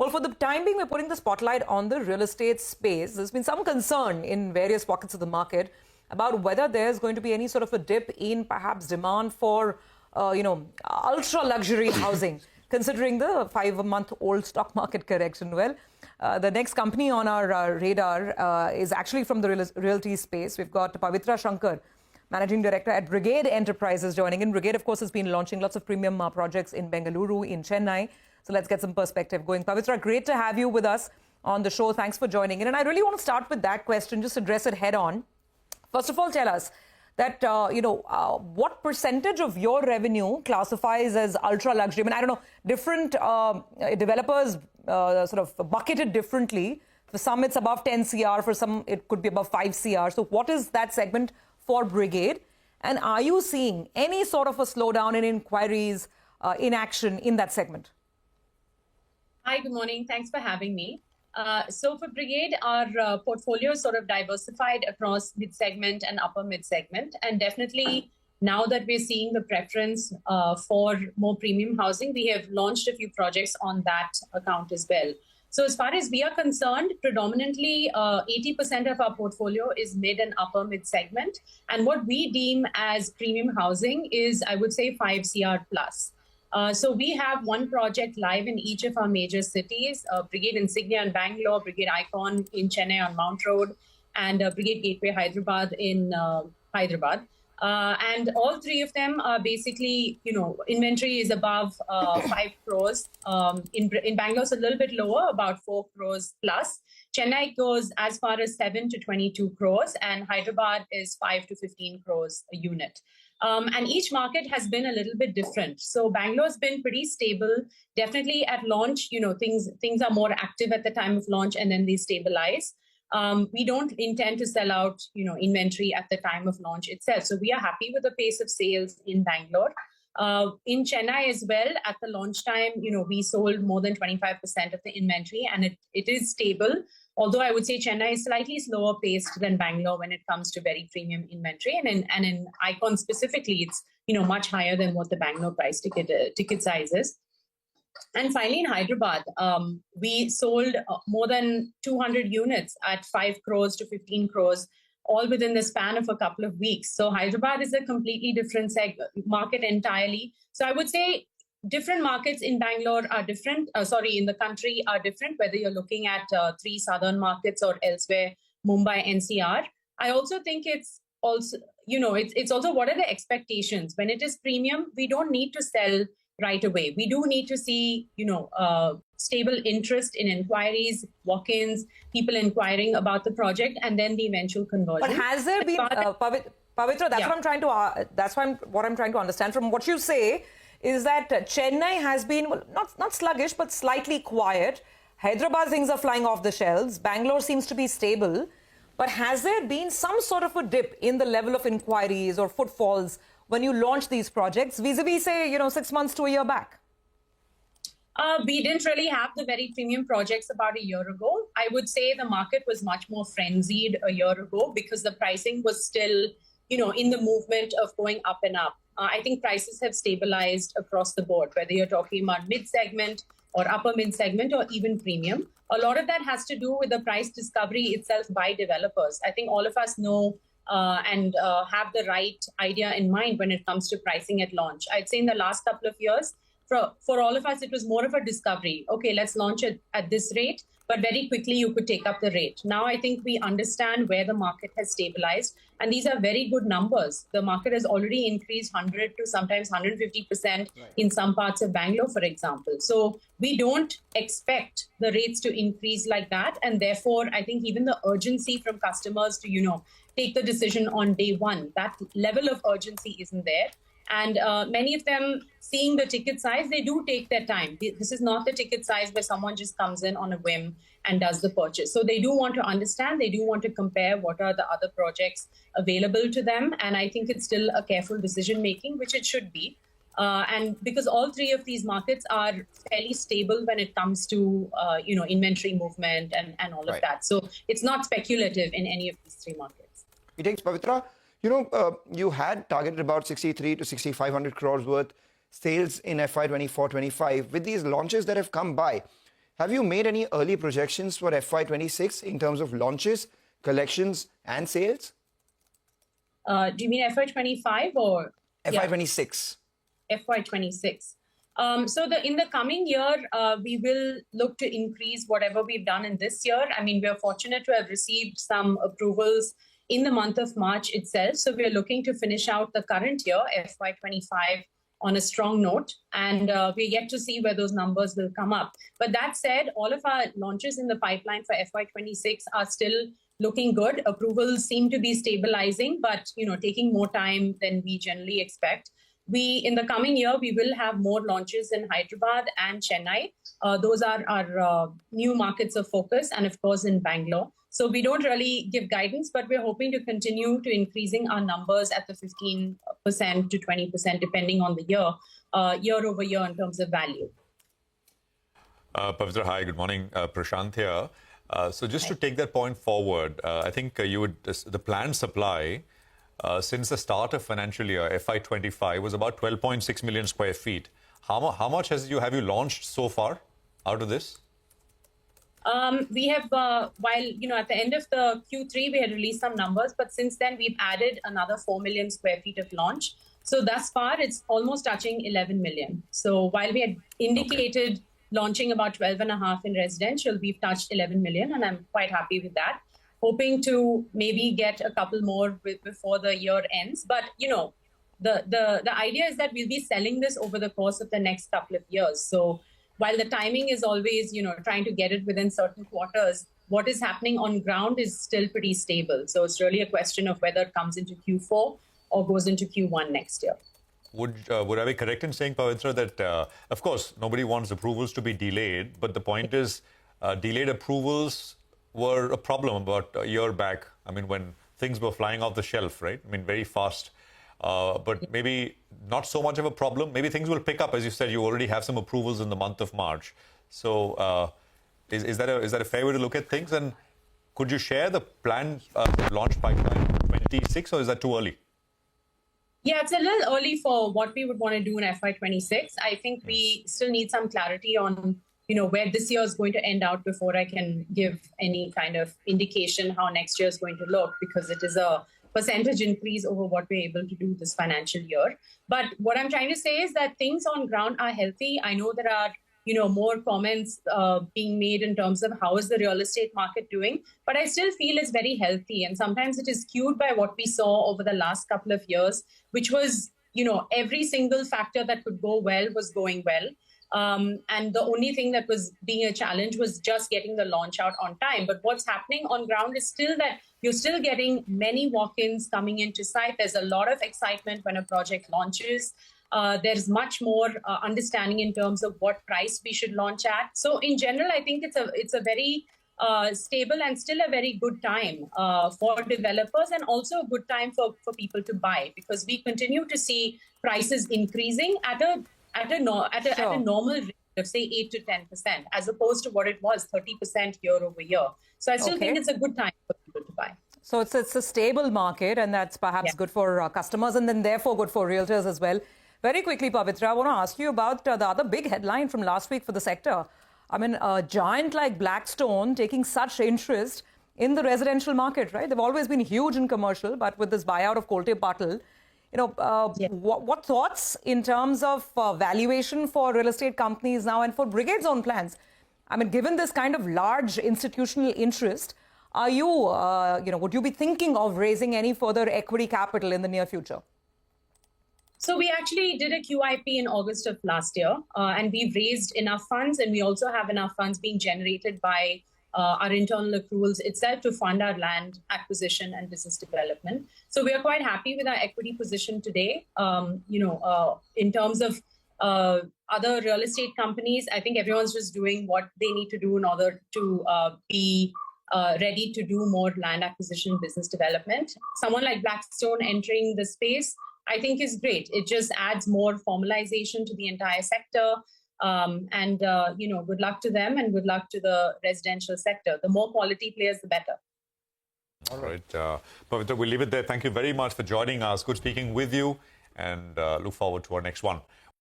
Well, for the time being, we're putting the spotlight on the real estate space. There's been some concern in various pockets of the market about whether there's going to be any sort of a dip in perhaps demand for, ultra luxury housing, considering the 5-month-old stock market correction. Well, the next company on our radar is actually from the realty space. We've got Pavitra Shankar, Managing Director at Brigade Enterprises, joining in. Brigade, of course, has been launching lots of premium projects in Bengaluru, in Chennai. So let's get some perspective going. Pavitra, great to have you with us on the show. Thanks for joining in. And I really want to start with that question, just address it head on. First of all, tell us that, what percentage of your revenue classifies as ultra luxury? I mean, I don't know, different developers sort of bucket it differently. For some, it's above 10 CR. For some, it could be above 5 CR. So what is that segment for Brigade? And are you seeing any sort of a slowdown in inquiries, in action in that segment? Hi, good morning. Thanks for having me. So for Brigade, our portfolio is sort of diversified across mid-segment and upper mid-segment. And definitely now that we're seeing the preference for more premium housing, we have launched a few projects on that account as well. So as far as we are concerned, predominantly 80% of our portfolio is mid and upper mid-segment. And what we deem as premium housing is, I would say, 5 CR plus. So we have one project live in each of our major cities, Brigade Insignia in Bangalore, Brigade Icon in Chennai on Mount Road, and Brigade Gateway Hyderabad in Hyderabad. And all three of them are basically, inventory is above 5 crores. In Bangalore, it's a little bit lower, about 4 crores plus. Chennai goes as far as 7 to 22 crores, and Hyderabad is 5 to 15 crores a unit. And each market has been a little bit different. So Bangalore's been pretty stable. Definitely at launch, things are more active at the time of launch and then they stabilize. We don't intend to sell out, inventory at the time of launch itself. So we are happy with the pace of sales in Bangalore. In Chennai as well, at the launch time, we sold more than 25% of the inventory and it is stable. Although I would say Chennai is slightly slower paced than Bangalore when it comes to very premium inventory. And in Icon specifically, it's, much higher than what the Bangalore price ticket size is. And finally, in Hyderabad, we sold more than 200 units at 5 crores to 15 crores, all within the span of a couple of weeks. So Hyderabad is a completely different market entirely. So I would say different markets in Bangalore are different, in the country are different, whether you're looking at 3 southern markets or elsewhere, Mumbai, NCR. I also think it's also, it's also what are the expectations? When it is premium, we don't need to sell right away. We do need to see, stable interest in inquiries, walk-ins, people inquiring about the project, and then the eventual conversion. But has there been, Pavitra, that's what I'm trying to understand from what you say, is that Chennai has been, not sluggish, but slightly quiet. Hyderabad, things are flying off the shelves. Bangalore seems to be stable. But has there been some sort of a dip in the level of inquiries or footfalls when you launch these projects, vis-a-vis, say, 6 months to a year back? We didn't really have the very premium projects about a year ago. I would say the market was much more frenzied a year ago because the pricing was still, in the movement of going up and up. I think prices have stabilized across the board, whether you're talking about mid-segment or upper mid-segment or even premium. A lot of that has to do with the price discovery itself by developers. I think all of us know and have the right idea in mind when it comes to pricing at launch. I'd say in the last couple of years, for all of us, it was more of a discovery. Okay, let's launch it at this rate, but very quickly you could take up the rate. Now I think we understand where the market has stabilized, and these are very good numbers. The market has already increased 100 to sometimes 150% in some parts of Bangalore, for example. So we don't expect the rates to increase like that, and therefore I think even the urgency from customers to, take the decision on day one, that level of urgency isn't there. And many of them, seeing the ticket size, they do take their time. This is not the ticket size where someone just comes in on a whim and does the purchase. So they do want to understand, they do want to compare what are the other projects available to them. And I think it's still a careful decision-making, which it should be. And because all three of these markets are fairly stable when it comes to, inventory movement and all of that. So it's not speculative in any of these 3 markets. Thanks, Pavitra. You had targeted about 63 to 6,500 crores worth sales in FY 24-25. With these launches that have come by, Have you made any early projections for FY26 in terms of launches, collections, and sales? Do you mean FY25 or FY26. FY26? So in the coming year, we will look to increase whatever we've done in this year. I mean, we are fortunate to have received some approvals in the month of March itself. So we are looking to finish out the current year, FY25, on a strong note. And we're yet to see where those numbers will come up. But that said, all of our launches in the pipeline for FY26 are still looking good. Approvals seem to be stabilizing, but taking more time than we generally expect. In the coming year, we will have more launches in Hyderabad and Chennai. Those are our new markets of focus, and of course in Bangalore. So we don't really give guidance, but we're hoping to continue to increasing our numbers at the 15% to 20%, depending on the year over year in terms of value. Pavitra, hi, good morning. Prashant here. So just to take that point forward, I think the planned supply since the start of financial year FY25 was about 12.6 million square feet. How much have you launched so far out of this? We have, while at the end of the Q3 we had released some numbers, but since then we've added another 4 million square feet of launch. So thus far it's almost touching 11 million. So while we had indicated launching about 12.5 in residential, we've touched 11 million, and I'm quite happy with that. Hoping to maybe get a couple more before the year ends. But, the idea is that we'll be selling this over the course of the next couple of years. So while the timing is always, trying to get it within certain quarters, what is happening on ground is still pretty stable. So it's really a question of whether it comes into Q4 or goes into Q1 next year. Would I be correct in saying, Pavitra, that, of course, nobody wants approvals to be delayed, but the point is delayed approvals were a problem about a year back. I mean, when things were flying off the shelf, right? I mean, very fast. But maybe not so much of a problem. Maybe things will pick up. As you said, you already have some approvals in the month of March. So is that a fair way to look at things? And could you share the planned launch pipeline 26, or is that too early? Yeah, it's a little early for what we would want to do in FY26. I think we still need some clarity on where this year is going to end out before I can give any kind of indication how next year is going to look, because it is a percentage increase over what we're able to do this financial year. But what I'm trying to say is that things on ground are healthy. I know there are, more comments being made in terms of how is the real estate market doing, but I still feel it's very healthy. And sometimes it is skewed by what we saw over the last couple of years, which was, every single factor that could go well was going well. And the only thing that was being a challenge was just getting the launch out on time. But what's happening on ground is still that you're still getting many walk-ins coming into site. There's a lot of excitement when a project launches. There's much more understanding in terms of what price we should launch at. So in general, I think it's a very stable and still a very good time for developers, and also a good time for people to buy, because we continue to see prices increasing at a normal rate of, say, 8 to 10%, as opposed to what it was, 30% year over year. So I still think it's a good time for people to buy. So it's a stable market, and that's perhaps good for customers, and then therefore good for realtors as well. Very quickly, Pavitra, I want to ask you about the other big headline from last week for the sector. I mean, a giant like Blackstone taking such interest in the residential market, right? They've always been huge in commercial, but with this buyout of Kolte Patil, what thoughts in terms of valuation for real estate companies now and for Brigade's own plans? I mean, given this kind of large institutional interest, are you, would you be thinking of raising any further equity capital in the near future? So we actually did a QIP in August of last year, and we've raised enough funds, and we also have enough funds being generated by our internal accruals itself to fund our land acquisition and business development. So we are quite happy with our equity position today. In terms of other real estate companies, I think everyone's just doing what they need to do in order to be ready to do more land acquisition, business development. Someone like Blackstone entering the space, I think, is great. It just adds more formalization to the entire sector. Good luck to them, and good luck to the residential sector. The more quality players, the better. All right. Pavitra, we'll leave it there. Thank you very much for joining us. Good speaking with you, and look forward to our next one.